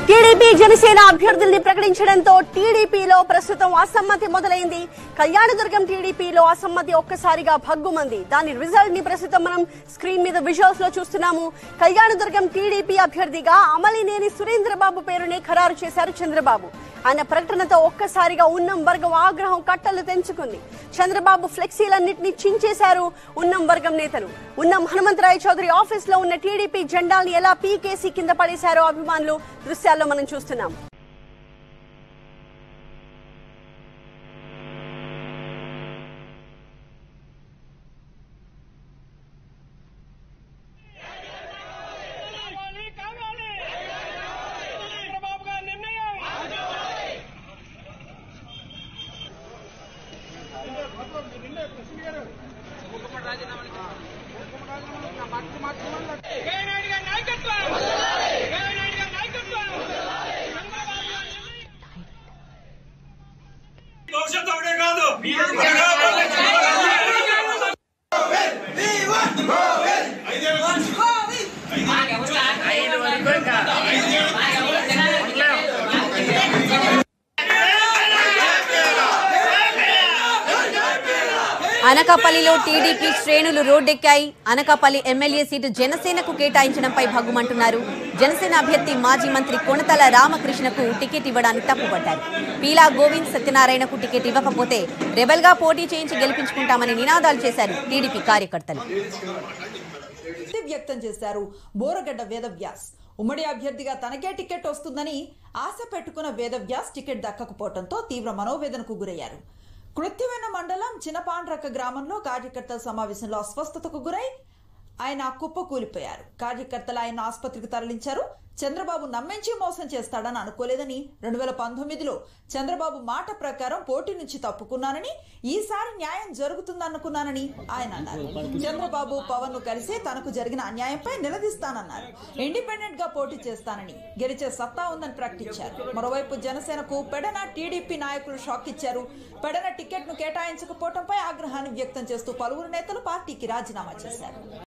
TDP Janasena అభ్యర్థుల్ని ప్రకటించడంతో టీడీపీలో ప్రస్తుతం అసమ్మతి మొదలైంది. కళ్యాణదుర్గం టీడీపీలో అసమ్మతి ఒక్కసారిగా భగ్గుమంది. దాని రిజల్ట్ ని ప్రస్తుతం మనం స్క్రీన్ మీద విజువల్స్ లో చూస్తున్నాము. కళ్యాణదుర్గం టీడీపీ అభ్యర్థిగా అమలినేని సురేంద్రబాబు పేరునే ఖరారు చేశారు చంద్రబాబు. ఆయన ప్రకటనతో ఒక్కసారిగా ఉన్నం వర్గం ఆగ్రహం కట్టలు తెంచుకుంది. చంద్రబాబు ఫ్లెక్సీలన్నింటినీ చించేశారు ఉన్నం వర్గం నేతలు. ఉన్నం హనుమంతరాయ చౌదరి ఆఫీస్ లో ఉన్న టీడీపీ జెండాల్ని ఎలా పీకేసి కింద పడేశారో అభిమానులు దృశ్యాల్లో మనం చూస్తున్నాం. అనకాపల్లిలో టీడీపీ శ్రేణులు రోడ్డెక్కాయి. అనకాపల్లి ఎమ్మెల్యే సీటు జనసేనకు కేటాయించడంపై భగ్గుమంటున్నారు. జనసేన అభ్యర్థి మాజీ మంత్రి కొణతల రామకృష్ణకు టికెట్ ఇవ్వడానికి తప్పుపట్టారు. పీలా గోవింద్ సత్యనారాయణకు టికెట్ ఇవ్వకపోతే రెబల్ గా పోటీ చేయించి గెలిపించుకుంటామని నినాదాలు చేశారు టీడీపీ కార్యకర్తలు. వ్యక్తం చేశారు బోరగడ్డ వేదవ్యాస్. ఉమ్మడి అభ్యర్థిగా తనకే టికెట్ వస్తుందని ఆశ పెట్టుకున్న వేదవ్యాస్ టికెట్ దక్కకపోవడంతో తీవ్ర మనోవేదనకు గురయ్యారు. కృత్యమైన మండలం చిన్నపాండ్రక్క గ్రామంలో కార్యకర్తల సమావేశంలో అస్వస్థతకు గురై ఆయన కుప్పకూలిపోయారు. కార్యకర్తలు ఆయన ఆసుపత్రికి తరలించారు. చంద్రబాబు నమ్మించి మోసం చేస్తాడని అనుకోలేదని 2019లో చంద్రబాబు మాట ప్రకారం పోటీ నుంచి తప్పుకున్నానని, ఈసారి న్యాయం జరుగుతుందనుకున్నానని ఆయన అన్నారు. చంద్రబాబు పవన్ ను కలిసి తనకు జరిగిన అన్యాయంపై నిలదీస్తానన్నారు. ఇండిపెండెంట్ గా పోటీ చేస్తానని, గెలిచే సత్తా ఉందని ప్రకటించారు. మరోవైపు జనసేనకు పెడన టీడీపీ నాయకులు షాక్ ఇచ్చారు. పెడన టికెట్ ను కేటాయించకపోవడంపై ఆగ్రహాన్ని వ్యక్తం చేస్తూ పలువురు నేతలు పార్టీకి రాజీనామా చేశారు.